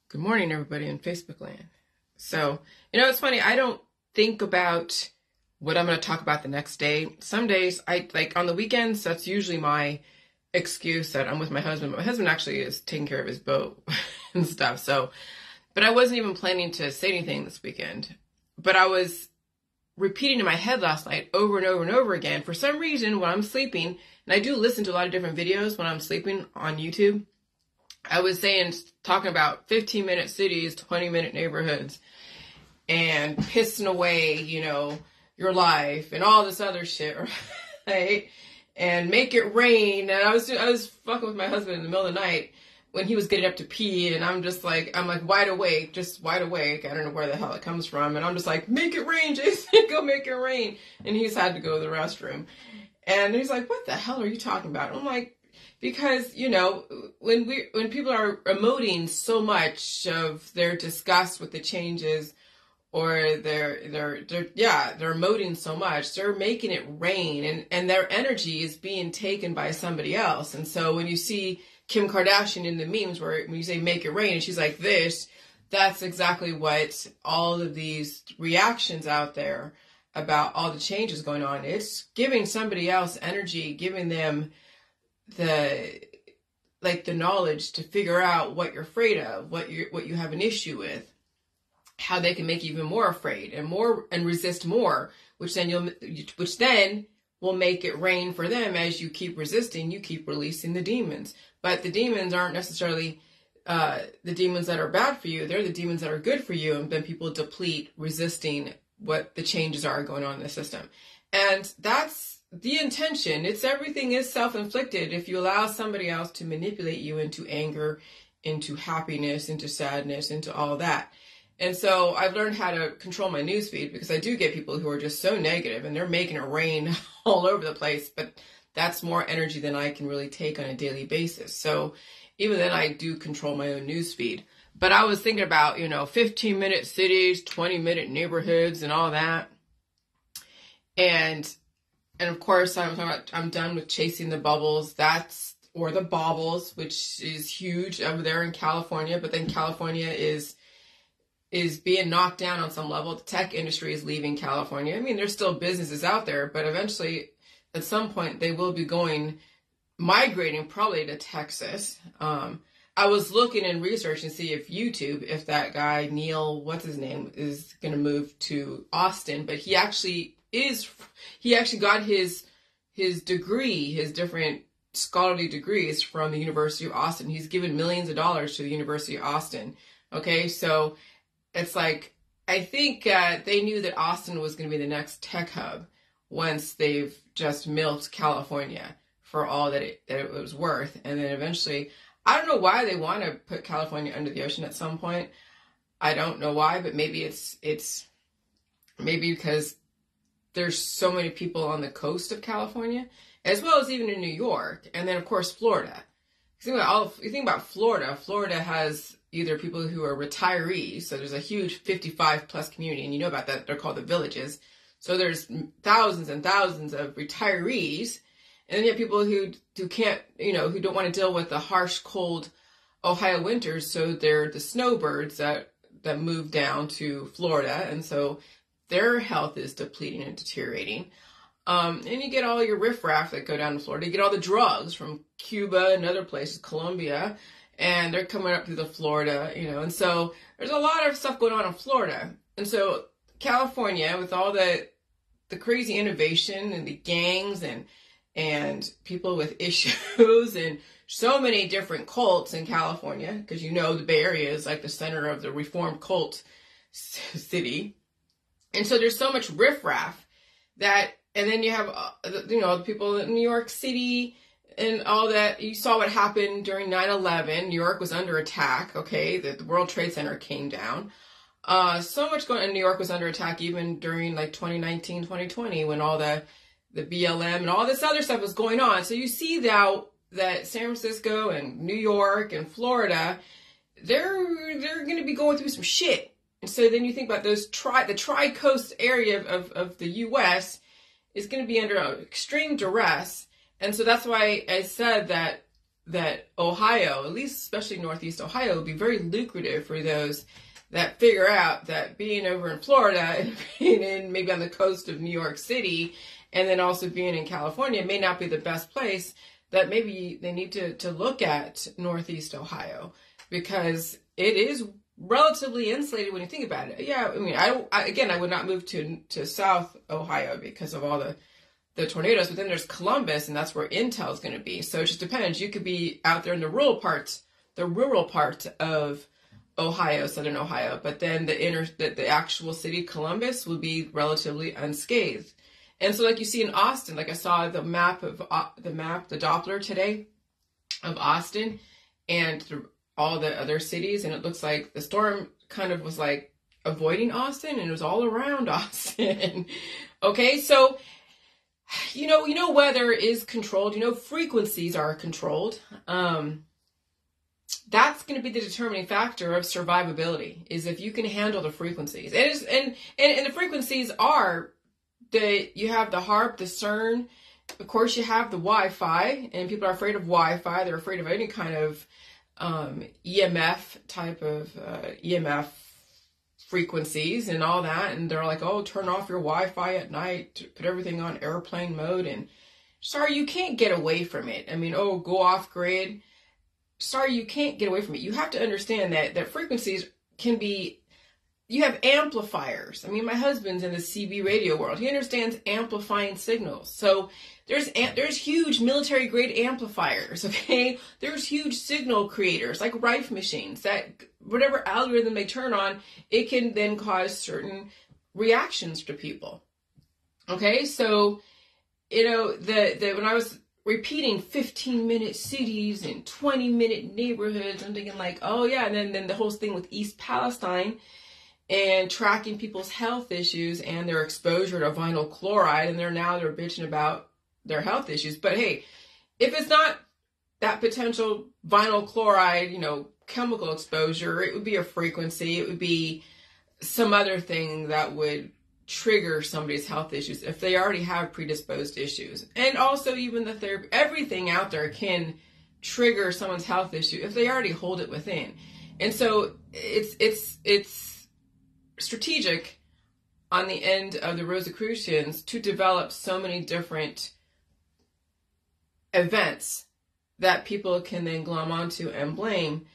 Good morning, everybody in Facebook land. So, it's funny. I don't think about what I'm going to talk about the next day. Some days, on the weekends, that's usually my excuse that I'm with my husband. My husband actually is taking care of his boat and stuff. So, but I wasn't even planning to say anything this weekend. But I was repeating in my head last night over and over and over again. For some reason, when I'm sleeping, and I do listen to a lot of different videos when I'm sleeping on YouTube, I was talking about 15-minute cities, 20-minute neighborhoods, and pissing away, your life and all this other shit, right? And make it rain. And I was fucking with my husband in the middle of the night when he was getting up to pee, and I'm like wide awake, just wide awake. I don't know where the hell it comes from. And I'm just like, make it rain, Jason, go make it rain. And he's had to go to the restroom. And he's like, what the hell are you talking about? And I'm like, because, when people are emoting so much of their disgust with the changes, or they're emoting so much, they're making it rain, and their energy is being taken by somebody else. And so when you see Kim Kardashian in the memes where when you say make it rain and she's like this, that's exactly what all of these reactions out there about all the changes going on. It's giving somebody else energy, giving them the knowledge to figure out what you're afraid of, what you have an issue with, how they can make you even more afraid and resist more, which then will make it rain for them. As you keep resisting, you keep releasing the demons. But the demons aren't necessarily the demons that are bad for you. They're the demons that are good for you, and then people deplete resisting what the changes are going on in the system. And that's the intention. Everything is self-inflicted if you allow somebody else to manipulate you into anger, into happiness, into sadness, into all that. And so I've learned how to control my newsfeed, because I do get people who are just so negative and they're making it rain all over the place, but that's more energy than I can really take on a daily basis. So even then I do control my own newsfeed. But I was thinking about, 15-minute cities, 20-minute neighborhoods and all that. And of course, I'm done with chasing the bubbles. Or the baubles, which is huge over there in California. But then California is being knocked down on some level. The tech industry is leaving California. I mean, there's still businesses out there, but eventually, at some point, they will be migrating probably to Texas. I was looking and researching to see if that guy, Neil, what's his name, is going to move to Austin. But he actually got his degree, his different scholarly degrees from the University of Austin. He's given millions of dollars to the University of Austin. Okay, so it's like, I think they knew that Austin was going to be the next tech hub once they've just milked California for all that it was worth. And then eventually, I don't know why they want to put California under the ocean at some point. I don't know why, but maybe it's maybe because there's so many people on the coast of California, as well as even in New York, and then of course Florida. You think about Florida. Florida has either people who are retirees, so there's a huge 55 plus community, and you know about that. They're called the villages. So there's thousands and thousands of retirees, and then you have people who can't, who don't want to deal with the harsh, cold Ohio winters. So they're the snowbirds that move down to Florida, and so their health is depleting and deteriorating. And you get all your riff-raff that go down to Florida. You get all the drugs from Cuba and other places, Colombia, and they're coming up through the Florida, and so there's a lot of stuff going on in Florida. And so California, with all the crazy innovation and the gangs and people with issues and so many different cults in California, because the Bay Area is like the center of the reformed cult city. And so there's so much riffraff and then you have, the people in New York City and all that. You saw what happened during 9/11. New York was under attack, okay? The World Trade Center came down. So much going on. New York was under attack even during 2019, 2020, when all the BLM and all this other stuff was going on. So you see now that San Francisco and New York and Florida, they're going to be going through some shit. And so then you think about the tri-coast area of the U.S. is going to be under extreme duress. And so that's why I said that that Ohio, at least especially Northeast Ohio, would be very lucrative for those that figure out that being over in Florida and being in maybe on the coast of New York City and then also being in California may not be the best place, that maybe they need to look at Northeast Ohio, because it is relatively insulated when you think about it. Yeah, I mean, I would not move to South Ohio because of all the tornadoes, but then there's Columbus, and that's where Intel is going to be. So it just depends. You could be out there in the rural part of Ohio, Southern Ohio, but then the actual city, Columbus, will be relatively unscathed. And so, like you see in Austin, like I saw the Doppler today of Austin and all the other cities, and it looks like the storm kind of was like avoiding Austin, and it was all around Austin. Okay, so you know weather is controlled. Frequencies are controlled. That's going to be the determining factor of survivability, is if you can handle the frequencies. And the frequencies are you have the HARP, the CERN. Of course, you have the Wi-Fi, and people are afraid of Wi-Fi. They're afraid of any kind of EMF type of EMF frequencies and all that. And they're like, oh, turn off your Wi-Fi at night, put everything on airplane mode. And sorry, you can't get away from it. I mean, oh, go off grid. Sorry, you can't get away from it. You have to understand that frequencies can be, you have amplifiers. I mean, my husband's in the CB radio world. He understands amplifying signals. So there's huge military grade amplifiers, okay? There's huge signal creators like riff machines that whatever algorithm they turn on, it can then cause certain reactions to people. Okay? So, when I was repeating 15-minute cities and 20-minute neighborhoods, I'm thinking like, oh yeah, and then the whole thing with East Palestine and tracking people's health issues and their exposure to vinyl chloride, and they're bitching about their health issues. But hey, if it's not that potential vinyl chloride, chemical exposure, it would be a frequency, it would be some other thing that would trigger somebody's health issues if they already have predisposed issues. And also even the therapy, everything out there can trigger someone's health issue if they already hold it within. And so it's strategic on the end of the Rosicrucians to develop so many different events that people can then glom onto and blame.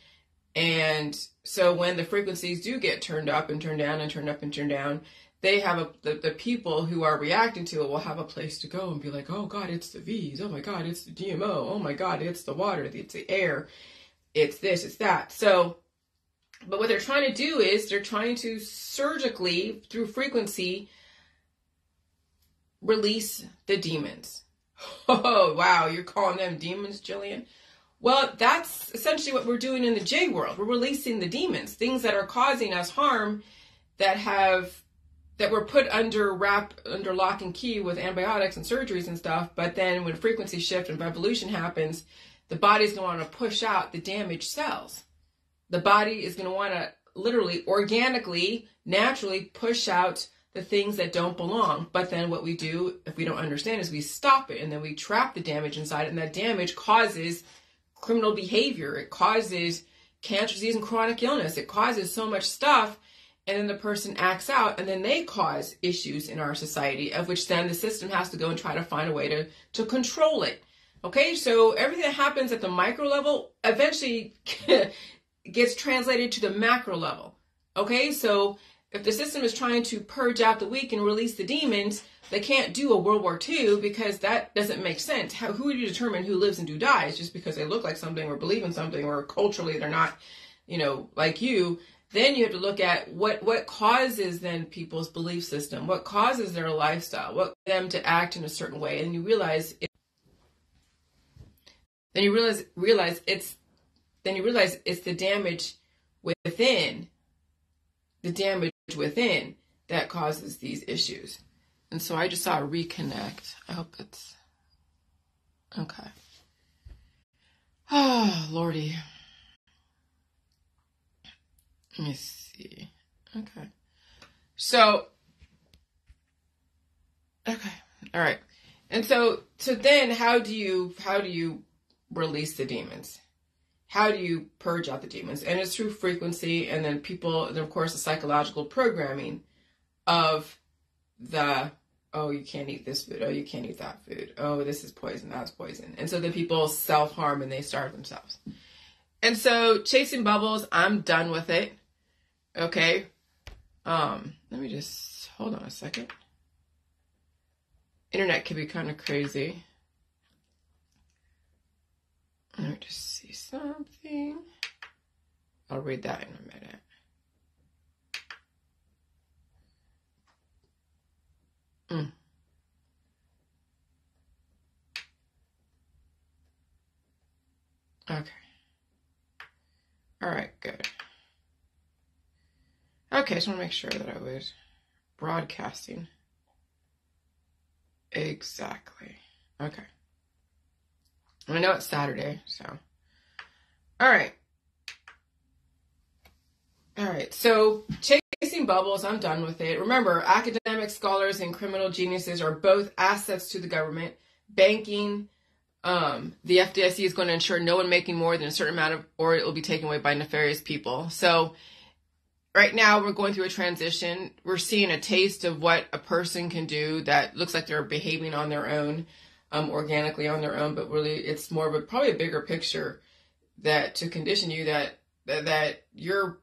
And so when the frequencies do get turned up and turned down and turned up and turned down, they have the people who are reacting to it will have a place to go and be like, oh God, it's the V's. Oh my God, it's the GMO. Oh my God, it's the water, it's the air, it's this, it's that. So, but what they're trying to do is they're trying to surgically, through frequency, release the demons. Oh, wow, you're calling them demons, Jillian? Well, that's essentially what we're doing in the J world. We're releasing the demons, things that are causing us harm that were put under lock and key with antibiotics and surgeries and stuff. But then when frequency shift and revolution happens, the body's going to want to push out the damaged cells. The body is going to want to literally, organically, naturally push out the things that don't belong. But then what we do, if we don't understand, is we stop it, and then we trap the damage inside, and that damage causes criminal behavior. It causes cancer, disease, and chronic illness. It causes so much stuff, and then the person acts out, and then they cause issues in our society, of which then the system has to go and try to find a way to control it. Okay, so everything that happens at the micro level eventually gets translated to the macro level. Okay, so if the system is trying to purge out the weak and release the demons, they can't do a World War II because that doesn't make sense. Who would you determine who lives and who dies just because they look like something or believe in something or culturally they're not, like you? Then you have to look at what causes then people's belief system, what causes their lifestyle, what them to act in a certain way, and you realize it's the damage within, that causes these issues. And so I just saw a reconnect. I hope it's okay. Oh, Lordy. Let me see. Okay. So, okay. All right. And so then how do you release the demons? How do you purge out the demons? And it's through frequency, and then and of course, the psychological programming of the, oh, you can't eat this food. Oh, you can't eat that food. Oh, this is poison. That's poison. And so then people self-harm and they starve themselves. And so chasing bubbles, I'm done with it. Okay. Let me just, hold on a second. Internet can be kind of crazy. Let me just see something. I'll read that in a minute. Okay. All right, good. Okay, just want to make sure that I was broadcasting. Exactly. Okay. I know it's Saturday, so. All right. All right, so chasing bubbles, I'm done with it. Remember, academic scholars and criminal geniuses are both assets to the government. Banking, the FDIC is going to ensure no one making more than a certain amount of, or it will be taken away by nefarious people. So right now we're going through a transition. We're seeing a taste of what a person can do that looks like they're behaving on their own, organically on their own, but really it's more of probably a bigger picture that to condition you that your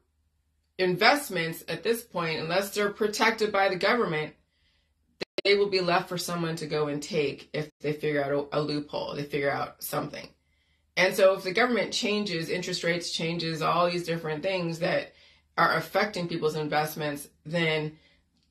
investments at this point, unless they're protected by the government, they will be left for someone to go and take if they figure out a loophole, they figure out something. And so if the government changes, interest rates changes, all these different things that are affecting people's investments, then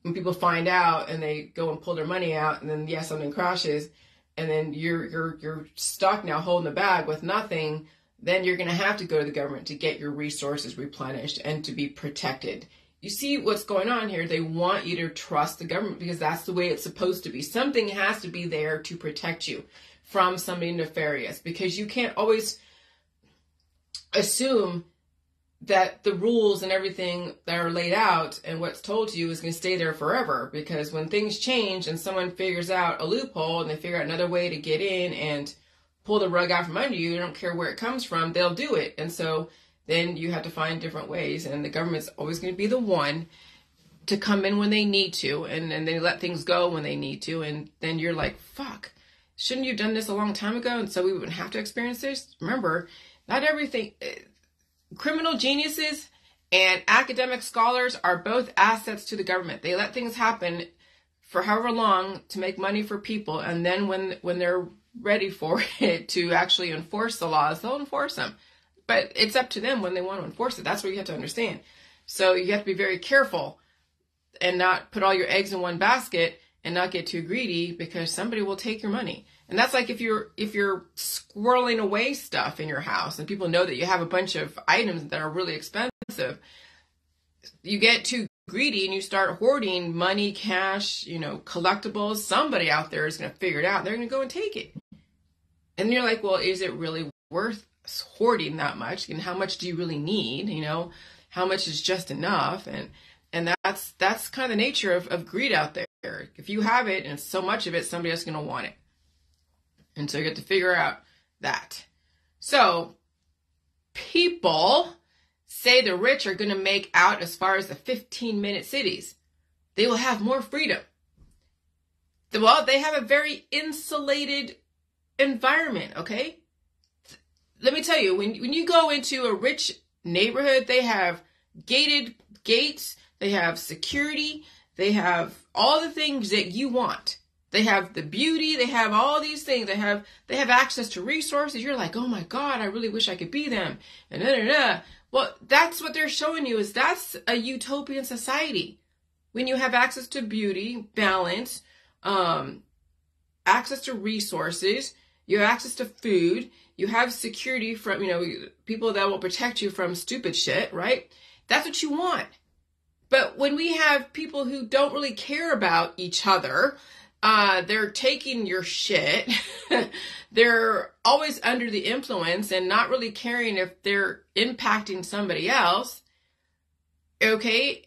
when people find out and they go and pull their money out, and then yes, something crashes, and then you're stuck now holding the bag with nothing, then you're going to have to go to the government to get your resources replenished and to be protected. You see what's going on here? They want you to trust the government because that's the way it's supposed to be. Something has to be there to protect you from somebody nefarious, because you can't always assume that the rules and everything that are laid out and what's told to you is going to stay there forever, because when things change and someone figures out a loophole and they figure out another way to get in and pull the rug out from under you, don't care where it comes from, they'll do it. And so then you have to find different ways, and the government's always going to be the one to come in when they need to, and they let things go when they need to, and then you're like, fuck, shouldn't you have done this a long time ago, and so we wouldn't have to experience this? Remember, not everything, criminal geniuses and academic scholars are both assets to the government. They let things happen for however long to make money for people, and then when they're ready for it to actually enforce the laws, they'll enforce them. But it's up to them when they want to enforce it. That's what you have to understand. So you have to be very careful and not put all your eggs in one basket and not get too greedy, because somebody will take your money. And that's like if you're squirreling away stuff in your house and people know that you have a bunch of items that are really expensive, you get too greedy and you start hoarding money, cash, collectibles. Somebody out there is going to figure it out. They're going to go and take it. And you're like, well, is it really worth hoarding that much? And how much do you really need? How much is just enough? And that's kind of the nature of greed out there. If you have it and so much of it, somebody else is going to want it. And so you have to figure out that. So people say the rich are going to make out as far as the 15-minute cities. They will have more freedom. Well, they have a very insulated environment, okay? Let me tell you, when you go into a rich neighborhood, they have gated gates, they have security, they have all the things that you want. They have the beauty, they have all these things, they have access to resources. You're like, oh my God, I really wish I could be them. And Well, that's what they're showing you, is that's a utopian society. When you have access to beauty, balance, access to resources, you have access to food, you have security from, people that will protect you from stupid shit, right? That's what you want. But when we have people who don't really care about each other, they're taking your shit, they're always under the influence and not really caring if they're impacting somebody else, okay?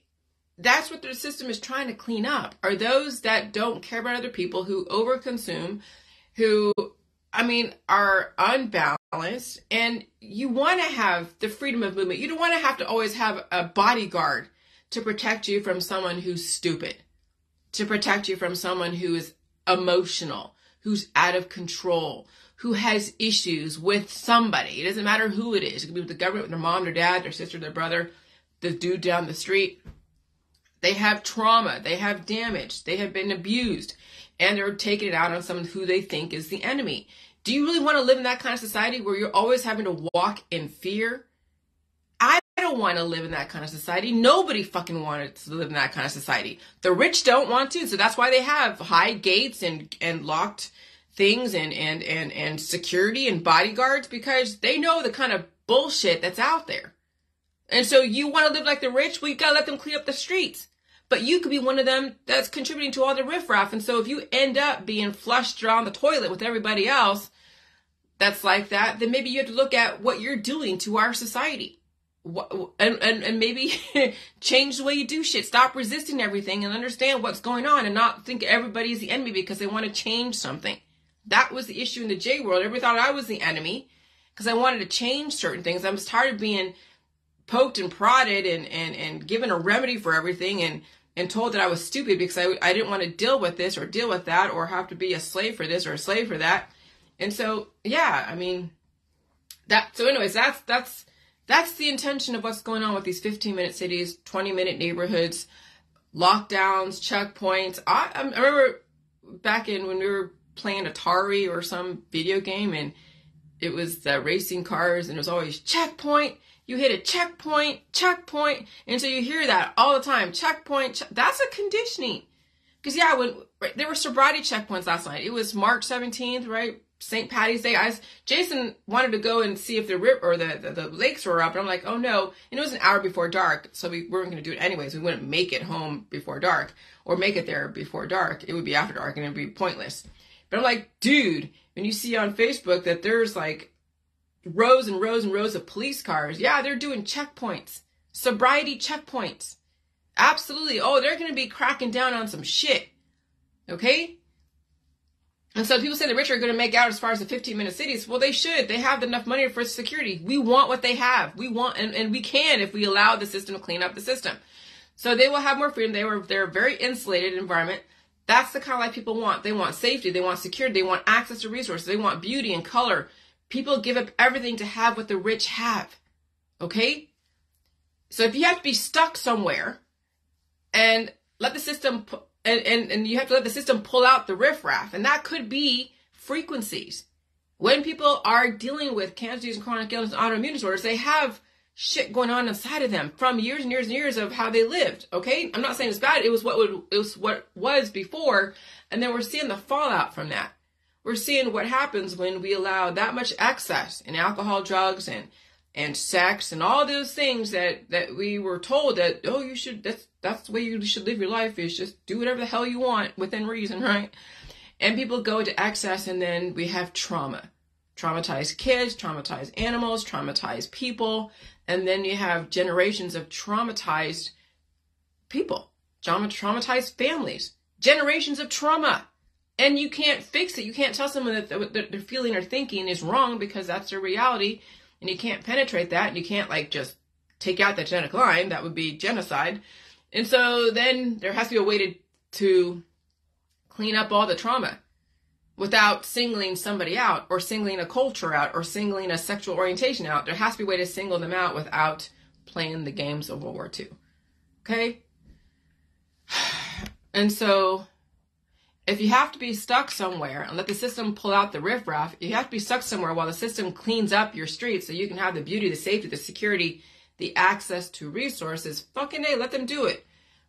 That's what the system is trying to clean up, are those that don't care about other people, who overconsume, who are unbound, balanced, and you want to have the freedom of movement. You don't want to have to always have a bodyguard to protect you from someone who's stupid, to protect you from someone who is emotional, who's out of control, who has issues with somebody. It doesn't matter who it is. It could be with the government, with their mom, their dad, their sister, their brother, the dude down the street. They have trauma. They have damage. They have been abused. And they're taking it out on someone who they think is the enemy. Do you really want to live in that kind of society where you're always having to walk in fear? I don't want to live in that kind of society. Nobody fucking wanted to live in that kind of society. The rich don't want to, so that's why they have high gates and locked things and security and bodyguards, because they know the kind of bullshit that's out there. And so you want to live like the rich? Well, you gotta let them clean up the streets. But you could be one of them that's contributing to all the riffraff. And so if you end up being flushed around the toilet with everybody else that's like that, then maybe you have to look at what you're doing to our society. And maybe change the way you do shit. Stop resisting everything and understand what's going on, and not think everybody's the enemy because they want to change something. That was the issue in the J world. Everybody thought I was the enemy because I wanted to change certain things. I was tired of being poked and prodded and given a remedy for everything and told that I was stupid because I didn't want to deal with this or deal with that or have to be a slave for this or a slave for that. And so, yeah, I mean, so anyways, that's the intention of what's going on with these 15-minute cities, 20-minute neighborhoods, lockdowns, checkpoints. I remember back when we were playing Atari or some video game, and it was racing cars, and it was always checkpoint. You hit a checkpoint, checkpoint. And so you hear that all the time, checkpoint. That's a conditioning. Because, yeah, there were sobriety checkpoints last night. It was March 17th, right? St. Patty's Day. Jason wanted to go and see if the lakes were up. And I'm like, oh, no. And it was an hour before dark. So we weren't going to do it anyways. We wouldn't make it home before dark or make it there before dark. It would be after dark and it would be pointless. But I'm like, dude, when you see on Facebook that there's like rows and rows and rows of police cars. Yeah, they're doing checkpoints, sobriety checkpoints. Absolutely. Oh, they're going to be cracking down on some shit. Okay? And so people say the rich are going to make out as far as the 15-minute cities. Well, they should. They have enough money for security. We want what they have. We want, and we can if we allow the system to clean up the system. So they will have more freedom. They're a very insulated environment. That's the kind of life people want. They want safety. They want security. They want access to resources. They want beauty and color. People give up everything to have what the rich have. Okay? So if you have to be stuck somewhere and let the system, and you have to let the system pull out the riffraff, and that could be frequencies. When people are dealing with cancer disease and chronic illness and autoimmune disorders, they have shit going on inside of them from years and years and years of how they lived. Okay? I'm not saying it's bad. It was what was before, and then we're seeing the fallout from that. We're seeing what happens when we allow that much excess in alcohol, drugs, and sex, and all those things that we were told that, oh, you should, that's the way you should live your life, is just do whatever the hell you want within reason, right? And people go into excess, and then we have trauma. Traumatized kids, traumatized animals, traumatized people, and then you have generations of traumatized people, traumatized families, generations of trauma. And you can't fix it. You can't tell someone that what they're feeling or thinking is wrong because that's their reality. And you can't penetrate that. And you can't just take out that genetic line. That would be genocide. And so then there has to be a way to clean up all the trauma without singling somebody out or singling a culture out or singling a sexual orientation out. There has to be a way to single them out without playing the games of World War II. Okay? And so if you have to be stuck somewhere and let the system pull out the riffraff, you have to be stuck somewhere while the system cleans up your streets so you can have the beauty, the safety, the security, the access to resources. Fucking A, let them do it.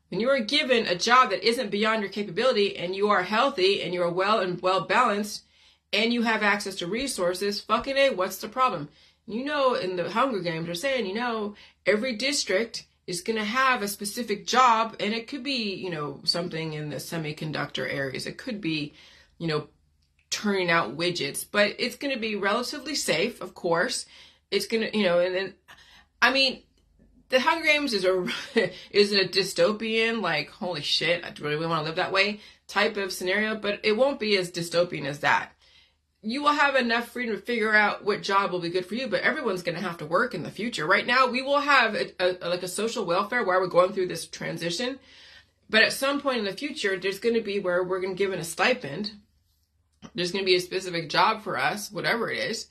When you are given a job that isn't beyond your capability and you are healthy and you are well balanced and you have access to resources, fucking A, what's the problem? In the Hunger Games, they're saying, every district is going to have a specific job, and it could be, something in the semiconductor areas. It could be, turning out widgets, but it's going to be relatively safe, of course. It's going to, and then, the Hunger Games is a dystopian, holy shit, I really want to live that way type of scenario, but it won't be as dystopian as that. you will have enough freedom to figure out what job will be good for you, but everyone's going to have to work in the future. Right now, we will have like a social welfare while we're going through this transition. But at some point in the future, there's going to be where we're going to give it a stipend. There's going to be a specific job for us, whatever it is,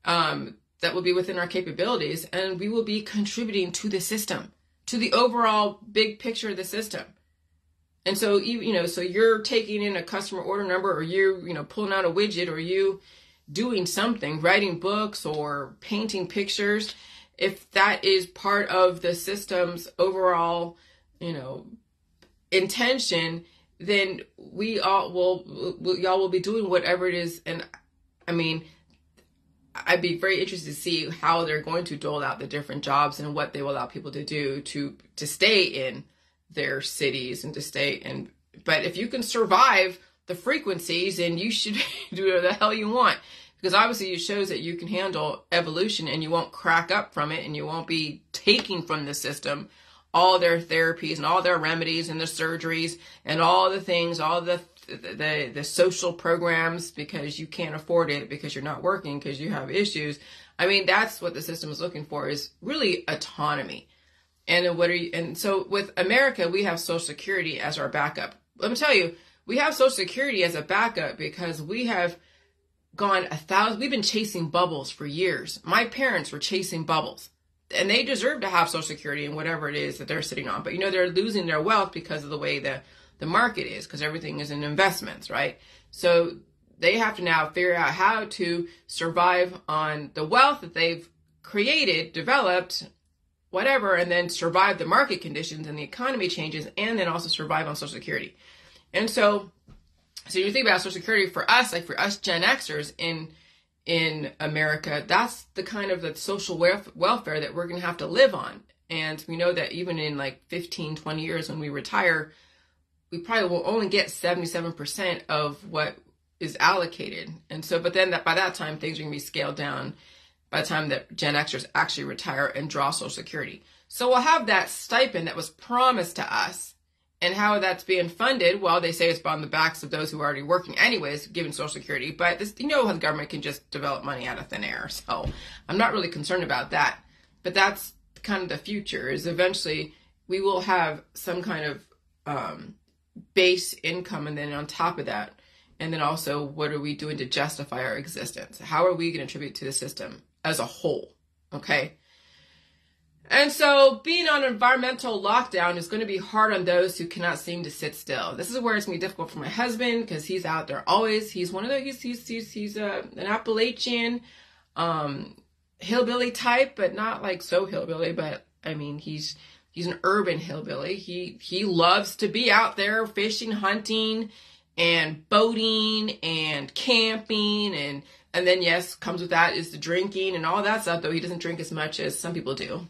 that will be within our capabilities. And we will be contributing to the system, to the overall big picture of the system. And so, so you're taking in a customer order number, or you pulling out a widget, or you doing something, writing books or painting pictures. If that is part of the system's overall, intention, then y'all will be doing whatever it is. And I mean, I'd be very interested to see how they're going to dole out the different jobs and what they will allow people to do to stay in their cities and to stay in. But if you can survive the frequencies, then you should do whatever the hell you want, because obviously it shows that you can handle evolution and you won't crack up from it, and you won't be taking from the system all their therapies and all their remedies and the surgeries and all the things, all the social programs, because you can't afford it, because you're not working, because you have issues. I mean, that's what the system is looking for, is really autonomy. And so with America, we have Social Security as our backup. Let me tell you, we have Social Security as a backup because we have gone we've been chasing bubbles for years. My parents were chasing bubbles, and they deserve to have Social Security and whatever it is that they're sitting on. But they're losing their wealth because of the way the market is, because everything is in investments, right? So they have to now figure out how to survive on the wealth that they've created, developed, whatever, and then survive the market conditions and the economy changes, and then also survive on Social Security. And so you think about Social Security for us, like for us Gen Xers in America, that's the kind of the social welfare that we're going to have to live on. And we know that even in like 15, 20 years when we retire, we probably will only get 77% of what is allocated. And so, but then by that time, things are going to be scaled down by the time that Gen Xers actually retire and draw Social Security. So we'll have that stipend that was promised to us, and how that's being funded. Well, they say it's on the backs of those who are already working anyways, given Social Security. But this, how the government can just develop money out of thin air. So I'm not really concerned about that. But that's kind of the future, is eventually we will have some kind of base income, and then on top of that, and then also, what are we doing to justify our existence? How are we going to contribute to the system as a whole? Okay. And so being on environmental lockdown is going to be hard on those who cannot seem to sit still. This is where it's going to be difficult for my husband, because he's out there always. He's one of those, he's an Appalachian hillbilly type, but not like so hillbilly, but I mean, he's an urban hillbilly. He loves to be out there fishing, hunting, and boating and camping, and then yes, comes with that is the drinking and all that stuff, though he doesn't drink as much as some people do.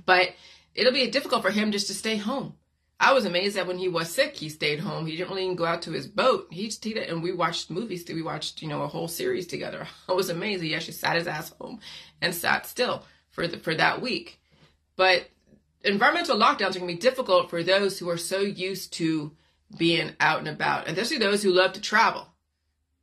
But it'll be difficult for him just to stay home. I was amazed that when he was sick, he stayed home. He didn't really even go out to his boat. And we watched movies. We watched, a whole series together. I was amazed. He actually sat his ass home and sat still for that week. But environmental lockdowns are going to be difficult for those who are so used to being out and about, and especially those who love to travel.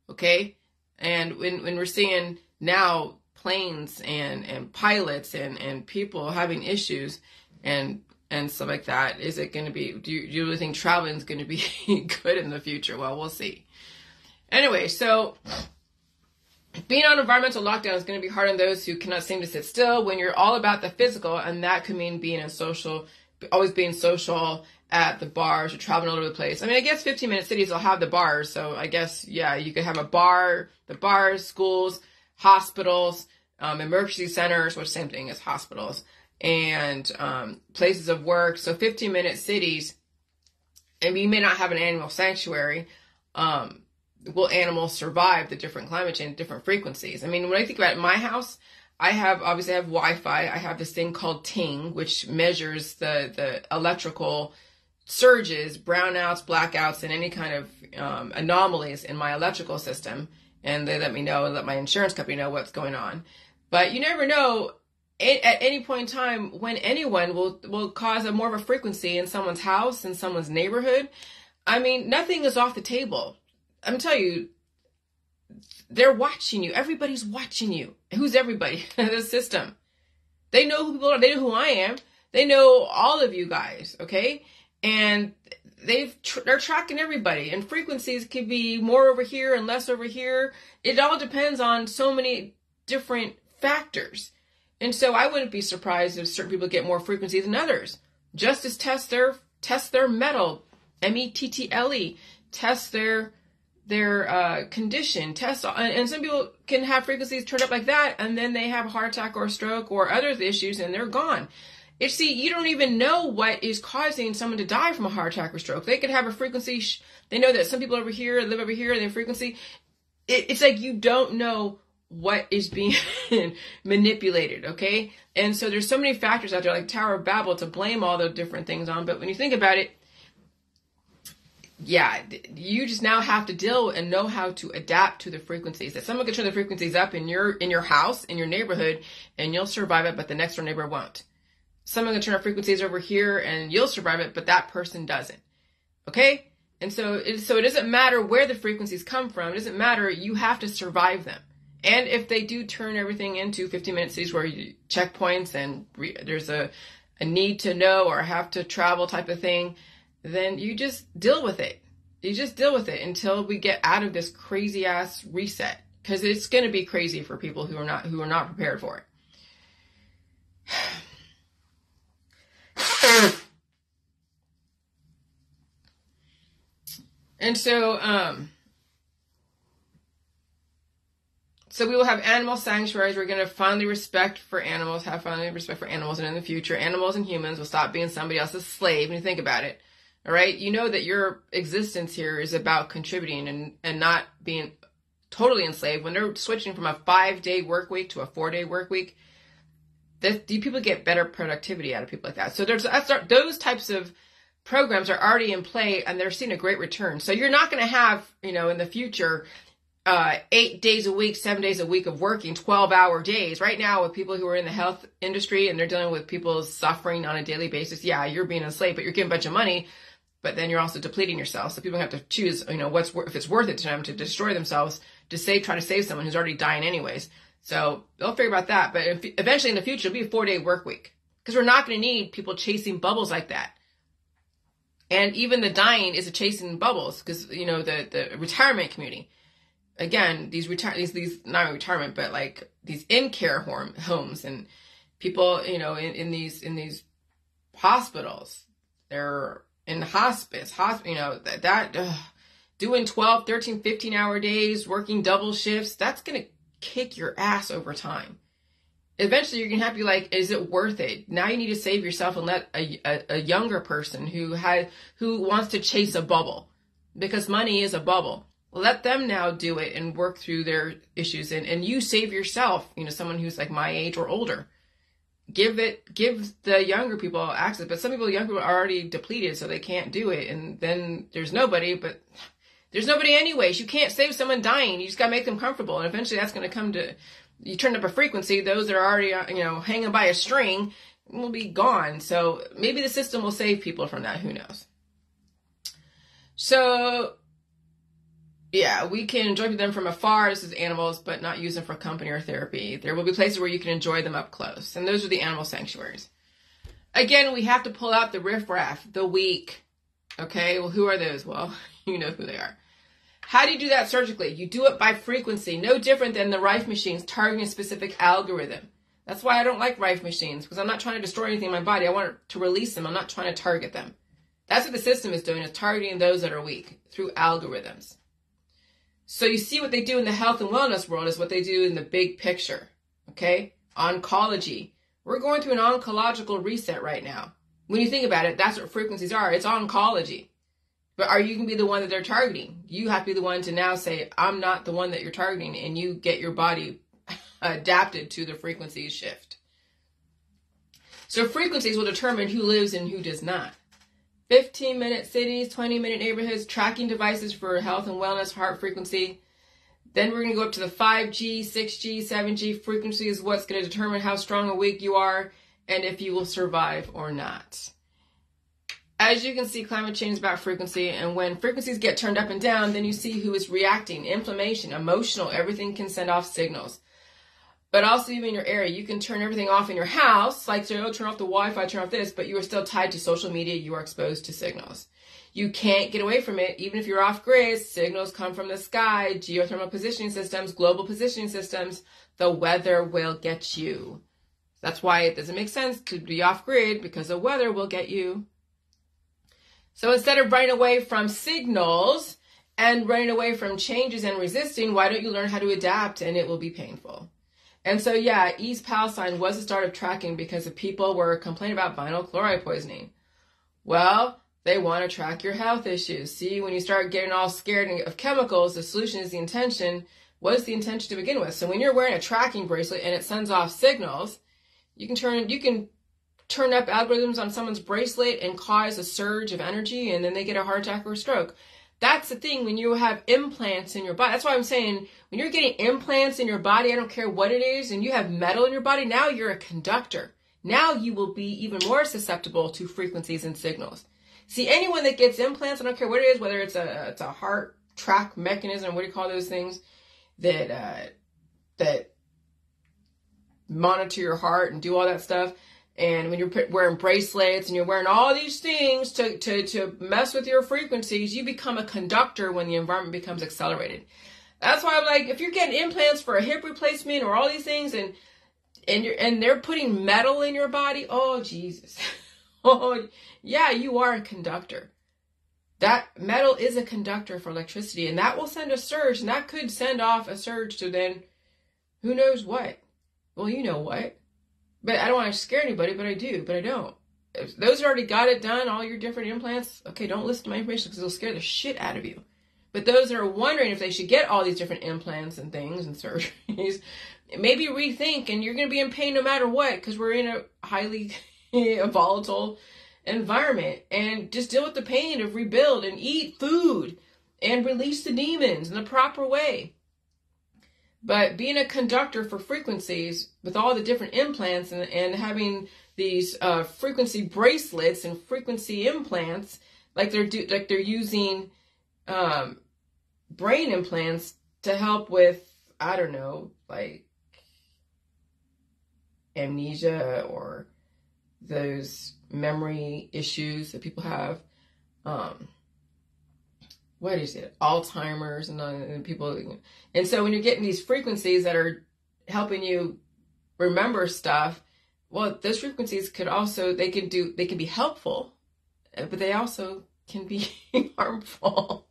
Okay? And when we're seeing now planes and pilots and people having issues and stuff like that, is it going to be, do you really think traveling is going to be good in the future? Well, we'll see. Anyway, so being on environmental lockdown is going to be hard on those who cannot seem to sit still when you're all about the physical, and that could mean always being social at the bars or traveling all over the place. I mean, I guess 15-minute cities will have the bars, so I guess, yeah, you could have the bars, schools, hospitals, emergency centers, which same thing as hospitals, and places of work. So 15-minute cities, and you may not have an animal sanctuary. Will animals survive the different climate change, different frequencies? I mean, when I think about it, my house, I have Wi-Fi. I have this thing called Ting, which measures the electrical surges, brownouts, blackouts, and any kind of anomalies in my electrical system. And they let me know and let my insurance company know what's going on. But you never know at any point in time when anyone will cause more of a frequency in someone's house, in someone's neighborhood. I mean, nothing is off the table. I'm telling you, they're watching you. Everybody's watching you. Who's everybody? The system. They know who people are. They know who I am. They know all of you guys, okay? And they're tracking everybody. And frequencies can be more over here and less over here. It all depends on so many different factors. And so I wouldn't be surprised if certain people get more frequency than others. Just as test their metal, METTLE, test their condition, and some people can have frequencies turned up like that, and then they have a heart attack or a stroke or other issues, and they're gone. You don't even know what is causing someone to die from a heart attack or stroke. They could have a frequency. They know that some people over here live over here, and their frequency. It's like you don't know what is being manipulated, okay? And so there's so many factors out there, like Tower of Babel, to blame all the different things on. But when you think about it, yeah, you just now have to deal and know how to adapt to the frequencies. That someone can turn the frequencies up in your house, in your neighborhood, and you'll survive it, but the next door neighbor won't. Someone can turn up frequencies over here, and you'll survive it, but that person doesn't. Okay? And so it doesn't matter where the frequencies come from. It doesn't matter. You have to survive them. And if they do turn everything into 15-minute cities where you checkpoints and there's a need to know or have to travel type of thing, then you just deal with it. You just deal with it until we get out of this crazy ass reset, because it's going to be crazy for people who are not prepared for it. And so we will have animal sanctuaries. We're going to finally have respect for animals, and in the future, animals and humans will stop being somebody else's slave. When you think about it, all right, you know that your existence here is about contributing and not being totally enslaved. When they're switching from a 5-day work week to a 4-day work week, people get better productivity out of people like that. So those types of programs are already in play, and they're seeing a great return. So you're not going to have, in the future, 8 days a week, 7 days a week of working 12-hour days. Right now, with people who are in the health industry and they're dealing with people suffering on a daily basis, yeah, you're being enslaved, but you're getting a bunch of money, but then you're also depleting yourself. So people have to choose, if it's worth it to them to destroy themselves to try to save someone who's already dying anyways. So they'll figure about that. But eventually in the future, it'll be a 4-day work week, because we're not going to need people chasing bubbles like that. And even the dying is chasing bubbles, because, the retirement community, again, these not retirement, but like these in-care homes and people, in these hospitals, they're in hospice, doing 12, 13, 15-hour days, working double shifts, that's going to kick your ass over time. Eventually, you're going to have to be like, is it worth it? Now you need to save yourself and let a younger person who wants to chase a bubble, because money is a bubble. Let them now do it and work through their issues, and you save yourself, someone who's like my age or older. Give the younger people access, but some younger people are already depleted, so they can't do it. And then there's nobody, but there's nobody anyways. You can't save someone dying. You just got to make them comfortable. And eventually that's going to come to, you turn up a frequency, those that are already, hanging by a string will be gone. So maybe the system will save people from that. Who knows? So yeah, we can enjoy them from afar as animals, but not use them for company or therapy. There will be places where you can enjoy them up close. And those are the animal sanctuaries. Again, we have to pull out the riff raff, the weak. Okay, well, who are those? Well, you know who they are. How do you do that surgically? You do it by frequency. No different than the riff machines targeting a specific algorithm. That's why I don't like riff machines, because I'm not trying to destroy anything in my body. I want to release them. I'm not trying to target them. That's what the system is doing, is targeting those that are weak through algorithms. So you see what they do in the health and wellness world is what they do in the big picture, okay? Oncology. We're going through an oncological reset right now. When you think about it, that's what frequencies are. It's oncology. But are you going to be the one that they're targeting? You have to be the one to now say, I'm not the one that you're targeting, and you get your body adapted to the frequency shift. So frequencies will determine who lives and who does not. 15-minute cities, 20-minute neighborhoods, tracking devices for health and wellness, heart frequency. Then we're going to go up to the 5G, 6G, 7G frequency is what's going to determine how strong or weak you are and if you will survive or not. As you can see, climate change is about frequency, and when frequencies get turned up and down, then you see who is reacting. Inflammation, emotional, everything can send off signals. But also even in your area, you can turn everything off in your house, like say, oh, turn off the Wi-Fi, turn off this, but you are still tied to social media, you are exposed to signals. You can't get away from it, even if you're off grid. Signals come from the sky, geothermal positioning systems, global positioning systems. The weather will get you. That's why it doesn't make sense to be off grid, because the weather will get you. So instead of running away from signals and running away from changes and resisting, why don't you learn how to adapt, and it will be painful. And so, yeah, East Palestine was the start of tracking because the people were complaining about vinyl chloride poisoning. Well, they want to track your health issues. See, when you start getting all scared of chemicals, the solution is the intention. What is the intention to begin with? So when you're wearing a tracking bracelet and it sends off signals, you can turn up algorithms on someone's bracelet and cause a surge of energy, and then they get a heart attack or a stroke. That's the thing when you have implants in your body. That's why I'm saying when you're getting implants in your body, I don't care what it is, and you have metal in your body, now you're a conductor. Now you will be even more susceptible to frequencies and signals. See, anyone that gets implants, I don't care what it is, whether it's a heart track mechanism, what do you call those things, that monitor your heart and do all that stuff. And when you're wearing bracelets and you're wearing all these things to mess with your frequencies, you become a conductor when the environment becomes accelerated. That's why I'm like, if you're getting implants for a hip replacement or all these things, and they're putting metal in your body, oh Jesus, oh yeah, you are a conductor. That metal is a conductor for electricity, and that will send a surge, and that could send off a surge to then who knows what. Well, you know what. But I don't want to scare anybody, but I do, but I don't. If those already got it done, all your different implants, okay, don't listen to my information because it'll scare the shit out of you. But those that are wondering if they should get all these different implants and things and surgeries, maybe rethink, and you're going to be in pain no matter what, because we're in a highly volatile environment. And just deal with the pain of rebuild and eat food and release the demons in the proper way. But being a conductor for frequencies with all the different implants and having these frequency bracelets and frequency implants, like they're using brain implants to help with, I don't know, like amnesia or those memory issues that people have. What is it? Alzheimer's and people. And so when you're getting these frequencies that are helping you remember stuff, well, those frequencies could also, they can be helpful, but they also can be harmful.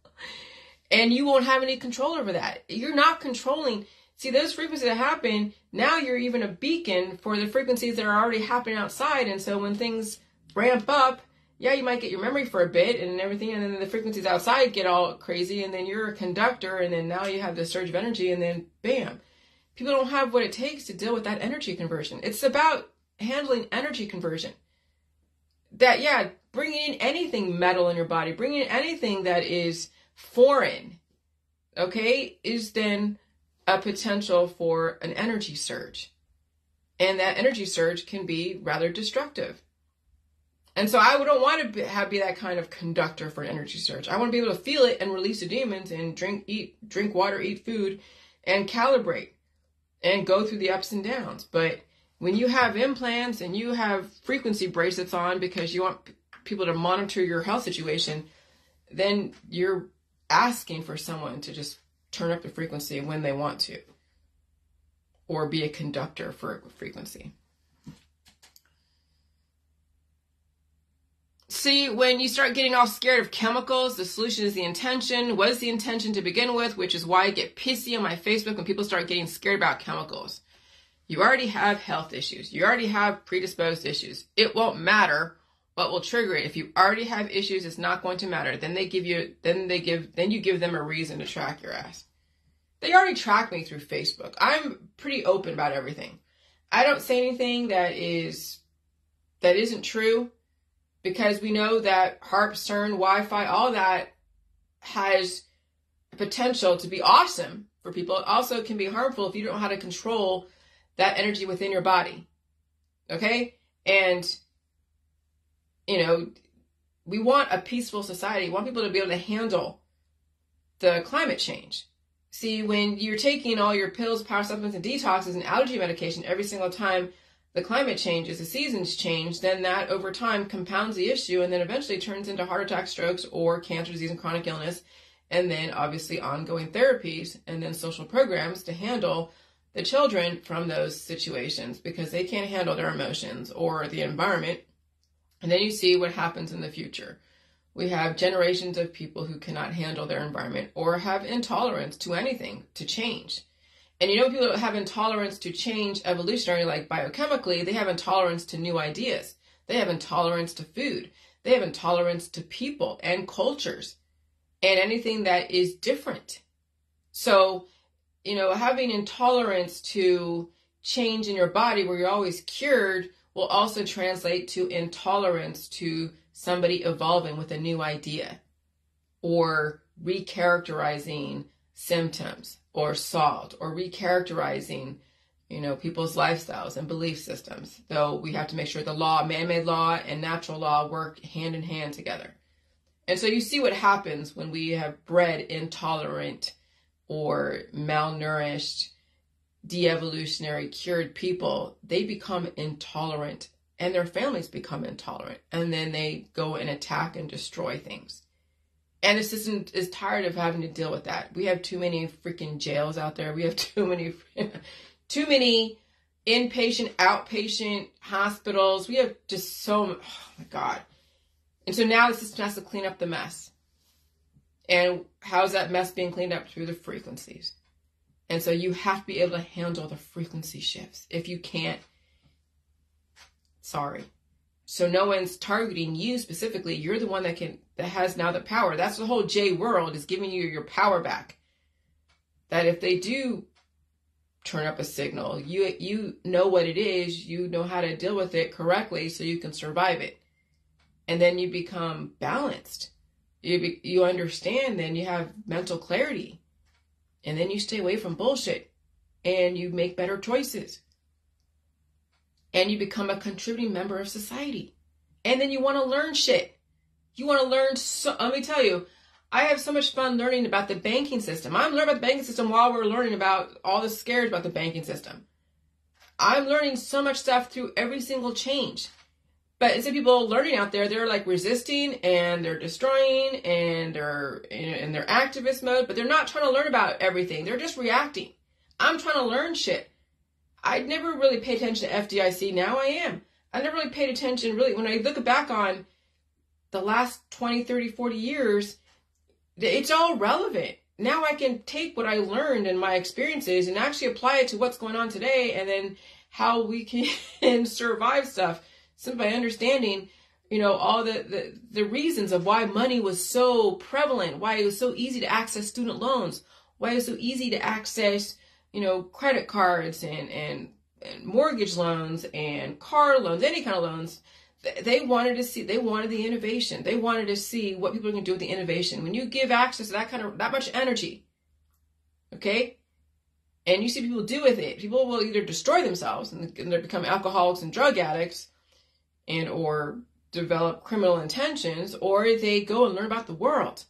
And you won't have any control over that. You're not controlling. See, those frequencies that happen, now you're even a beacon for the frequencies that are already happening outside. And so when things ramp up, yeah, you might get your memory for a bit and everything, and then the frequencies outside get all crazy, and then you're a conductor, and then now you have this surge of energy, and then bam. People don't have what it takes to deal with that energy conversion. It's about handling energy conversion. That, yeah, bringing in anything metal in your body, bringing in anything that is foreign, okay, is then a potential for an energy surge. And that energy surge can be rather destructive. And so I don't want to be that kind of conductor for an energy surge. I want to be able to feel it and release the demons and drink water, eat food, and calibrate and go through the ups and downs. But when you have implants and you have frequency bracelets on because you want people to monitor your health situation, then you're asking for someone to just turn up the frequency when they want to, or be a conductor for frequency. See, when you start getting all scared of chemicals, the solution is the intention. What is the intention to begin with? Which is why I get pissy on my Facebook when people start getting scared about chemicals. You already have health issues. You already have predisposed issues. It won't matter what will trigger it. If you already have issues, it's not going to matter. Then you give them a reason to track your ass. They already track me through Facebook. I'm pretty open about everything. I don't say anything that isn't true. Because we know that HARP, CERN, Wi-Fi, all that has potential to be awesome for people. It also can be harmful if you don't know how to control that energy within your body. Okay? And, we want a peaceful society. We want people to be able to handle the climate change. See, when you're taking all your pills, power supplements, and detoxes and allergy medication every single time the climate changes, the seasons change, then that over time compounds the issue and then eventually turns into heart attack, strokes, or cancer, disease, and chronic illness. And then obviously ongoing therapies and then social programs to handle the children from those situations because they can't handle their emotions or the environment. And then you see what happens in the future. We have generations of people who cannot handle their environment or have intolerance to anything, to change. And you know, people that have intolerance to change evolutionary, like biochemically, they have intolerance to new ideas. They have intolerance to food. They have intolerance to people and cultures and anything that is different. So, you know, having intolerance to change in your body where you're always cured will also translate to intolerance to somebody evolving with a new idea or recharacterizing symptoms or salt or recharacterizing, you know, people's lifestyles and belief systems. Though we have to make sure the law, man-made law and natural law work hand in hand together. And so you see what happens when we have bred intolerant or malnourished, de-evolutionary, cured people. They become intolerant and their families become intolerant. And then they go and attack and destroy things. And the system is tired of having to deal with that. We have too many freaking jails out there. We have too many inpatient, outpatient hospitals. We have just oh my God. And so now the system has to clean up the mess. And how's that mess being cleaned up? Through the frequencies. And so you have to be able to handle the frequency shifts. If you can't, sorry. So no one's targeting you specifically. You're the one that has now the power. That's the whole J world, is giving you your power back. That if they do turn up a signal, you know what it is, you know how to deal with it correctly so you can survive it. And then you become balanced. You understand, then you have mental clarity. And then you stay away from bullshit. And you make better choices. And you become a contributing member of society. And then you want to learn shit. You want to learn, let me tell you, I have so much fun learning about the banking system. I'm learning about the banking system while we're learning about all the scares about the banking system. I'm learning so much stuff through every single change. But instead of people learning out there, they're like resisting and they're destroying and they're in their activist mode, but they're not trying to learn about everything. They're just reacting. I'm trying to learn shit. I never really paid attention to FDIC. Now I am. I never really paid attention, really. When I look back on the last 20, 30, 40 years, it's all relevant. Now I can take what I learned and my experiences and actually apply it to what's going on today and then how we can survive stuff. Simply by understanding, you know, all the reasons of why money was so prevalent, why it was so easy to access student loans, why it was so easy to access, you know, credit cards and mortgage loans and car loans, any kind of loans. They wanted the innovation. They wanted to see what people are going to do with the innovation. When you give access to that much energy, okay, and you see people do with it, people will either destroy themselves and they become alcoholics and drug addicts, and or develop criminal intentions, or they go and learn about the world.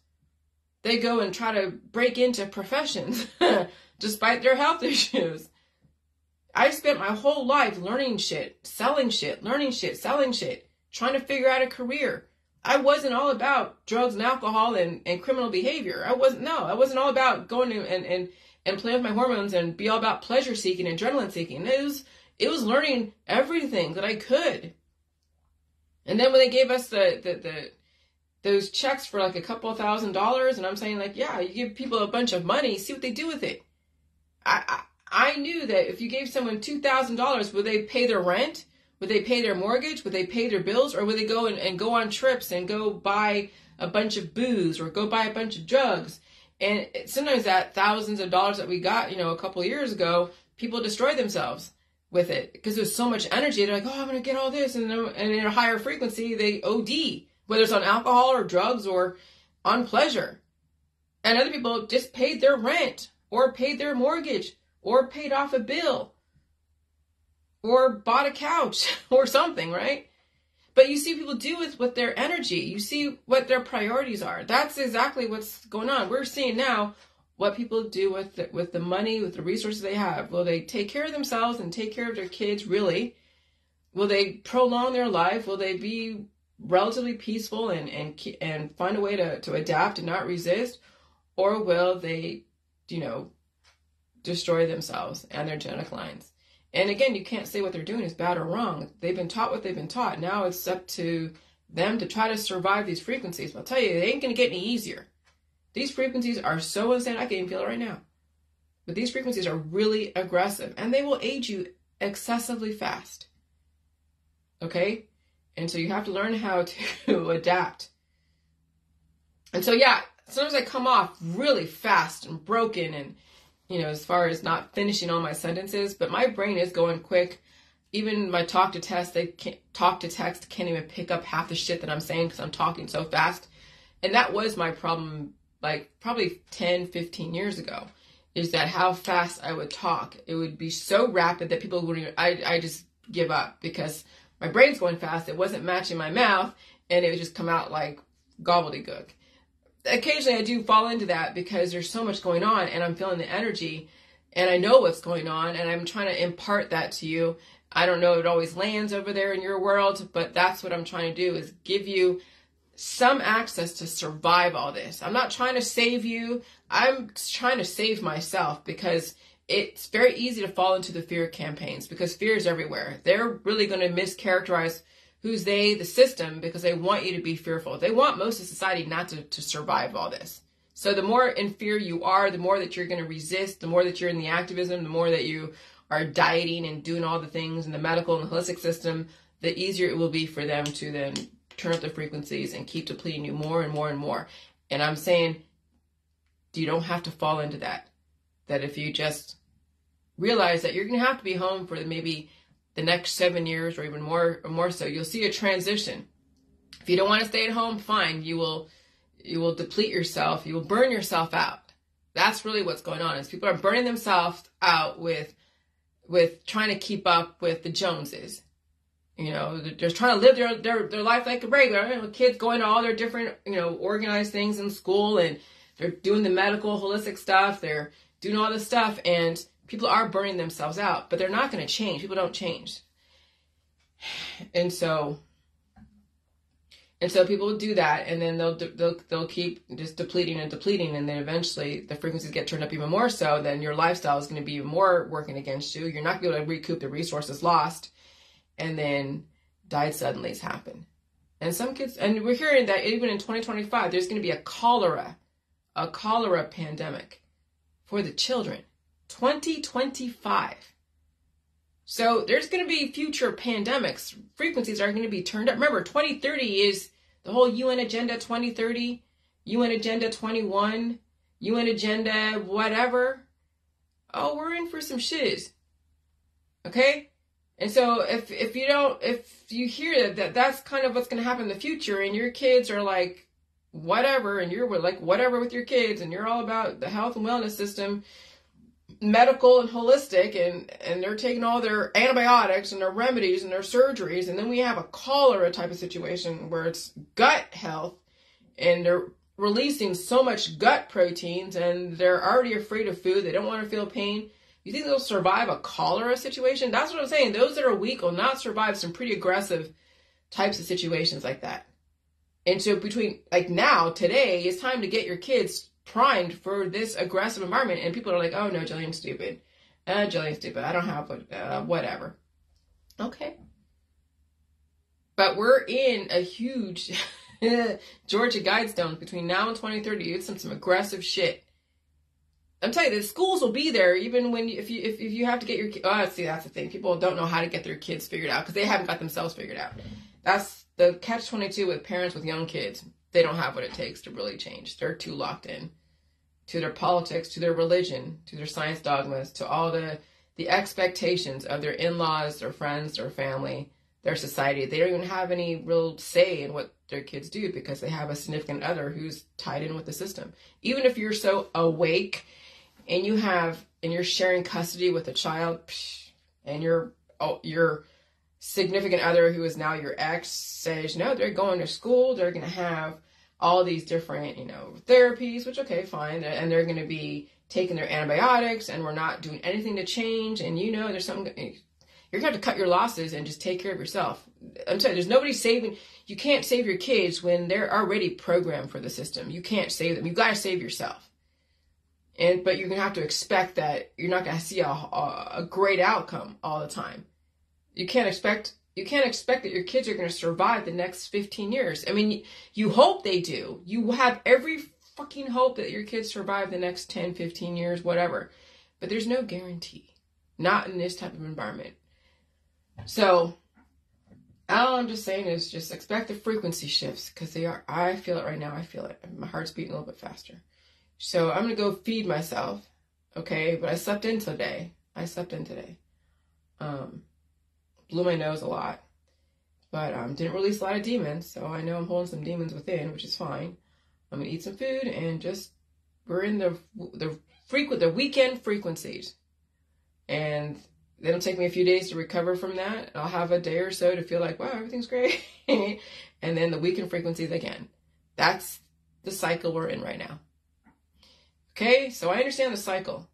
They go and try to break into professions despite their health issues. I spent my whole life learning shit, selling shit, learning shit, selling shit, trying to figure out a career. I wasn't all about drugs and alcohol and criminal behavior. I wasn't all about going and playing with my hormones and be all about pleasure seeking and adrenaline seeking. It was learning everything that I could. And then when they gave us those checks for like a couple of $1,000s, and I'm saying like, yeah, you give people a bunch of money, see what they do with it. I knew that if you gave someone $2,000, would they pay their rent? Would they pay their mortgage? Would they pay their bills? Or would they go and go on trips and go buy a bunch of booze or go buy a bunch of drugs? And sometimes that thousands of dollars that we got, you know, a couple of years ago, people destroy themselves with it because there's so much energy. They're like, oh, I'm going to get all this. And in a higher frequency, they OD, whether it's on alcohol or drugs or on pleasure. And other people just paid their rent or paid their mortgage or paid off a bill or bought a couch or something, right? But you see people do with their energy. You see what their priorities are. That's exactly what's going on. We're seeing now what people do with the money, with the resources they have. Will they take care of themselves and take care of their kids, really? Will they prolong their life? Will they be relatively peaceful and find a way to adapt and not resist? Or will they, destroy themselves and their genetic lines? And again, you can't say what they're doing is bad or wrong. They've been taught what they've been taught. Now it's up to them to try to survive these frequencies. But I'll tell you, they ain't going to get any easier. These frequencies are so insane. I can even feel it right now. But these frequencies are really aggressive, and they will age you excessively fast. Okay? And so you have to learn how to adapt. And so, yeah, sometimes I come off really fast and broken and, as far as not finishing all my sentences, but my brain is going quick. Even my talk to text can't even pick up half the shit that I'm saying because I'm talking so fast. And that was my problem, like probably 10, 15 years ago, is that how fast I would talk. It would be so rapid that people wouldn't even, I just give up because my brain's going fast. It wasn't matching my mouth, and it would just come out like gobbledygook. Occasionally I do fall into that because there's so much going on and I'm feeling the energy and I know what's going on and I'm trying to impart that to you. I don't know if it always lands over there in your world, but that's what I'm trying to do, is give you some access to survive all this. I'm not trying to save you. I'm trying to save myself, because it's very easy to fall into the fear campaigns because fear is everywhere. They're really going to mischaracterize who's the system, because they want you to be fearful. They want most of society not to survive all this. So the more in fear you are, the more that you're going to resist, the more that you're in the activism, the more that you are dieting and doing all the things in the medical and holistic system, the easier it will be for them to then turn up the frequencies and keep depleting you more and more and more. And I'm saying, you don't have to fall into that. That if you just realize that you're going to have to be home for maybe the next 7 years or even more so, you'll see a transition. If you don't want to stay at home, fine. You will deplete yourself. You will burn yourself out. That's really what's going on, is people are burning themselves out with trying to keep up with the Joneses. They're trying to live their life like a regular. Kids going to all their different, organized things in school, and they're doing the medical, holistic stuff. They're doing all this stuff, and people are burning themselves out, but they're not going to change. People don't change. And so people will do that, and then they'll keep just depleting, and then eventually the frequencies get turned up even more so. Then your lifestyle is going to be even more working against you. You're not going to be able to recoup the resources lost, and then died suddenlies happen. And some kids, and we're hearing that even in 2025, there's going to be a cholera pandemic for the children. 2025. So there's going to be future pandemics. Frequencies are going to be turned up. Remember, 2030 is the whole UN Agenda 2030, UN Agenda 21, UN Agenda whatever. Oh, we're in for some shiz. Okay? And so if you hear that's kind of what's going to happen in the future, and your kids are like whatever, and you're like whatever with your kids, and you're all about the health and wellness system, medical and holistic, and they're taking all their antibiotics and their remedies and their surgeries, and then we have a cholera type of situation where it's gut health, and they're releasing so much gut proteins, and they're already afraid of food. They don't want to feel pain. You think they'll survive a cholera situation? That's what I'm saying. Those that are weak will not survive some pretty aggressive types of situations like that. And so between now, today, it's time to get your kids primed for this aggressive environment. And people are like, oh no, Jillian's stupid. Jillian's stupid. I don't have whatever. Okay. But we're in a huge Georgia Guidestone between now and 2030. It's some aggressive shit. I'm telling you, the schools will be there even when if you have to get your kids. Oh, see, that's the thing. People don't know how to get their kids figured out because they haven't got themselves figured out. That's the catch-22 with parents with young kids. They don't have what it takes to really change. They're too locked in to their politics, to their religion, to their science dogmas, to all the expectations of their in-laws, their friends, their family, their society. They don't even have any real say in what their kids do because they have a significant other who's tied in with the system. Even if you're so awake and you're sharing custody with a child, and you're significant other who is now your ex says, no, they're going to school, they're going to have all these different, therapies, which, okay, fine. And they're going to be taking their antibiotics and we're not doing anything to change. And there's something, you're going to have to cut your losses and just take care of yourself. I'm sorry, there's nobody saving. You can't save your kids when they're already programmed for the system. You can't save them. You got to save yourself. But you're going to have to expect that you're not going to see a great outcome all the time. You can't expect that your kids are going to survive the next 15 years. I mean, you hope they do. You have every fucking hope that your kids survive the next 10, 15 years, whatever. But there's no guarantee. Not in this type of environment. So, all I'm just saying is just expect the frequency shifts, because they are. I feel it right now. I feel it. My heart's beating a little bit faster. So I'm going to go feed myself. Okay, but I slept in today. Blew my nose a lot, but didn't release a lot of demons, so I know I'm holding some demons within, which is fine. I'm gonna eat some food and we're in the weekend frequencies, and then it'll take me a few days to recover from that. I'll have a day or so to feel like, wow, everything's great, and then the weekend frequencies again. That's the cycle we're in right now. Okay, so I understand the cycle.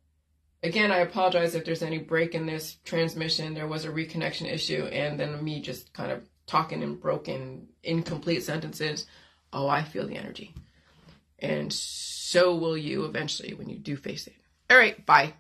Again, I apologize if there's any break in this transmission. There was a reconnection issue, and then me just kind of talking in broken, incomplete sentences. Oh, I feel the energy. And so will you eventually when you do face it. All right, bye.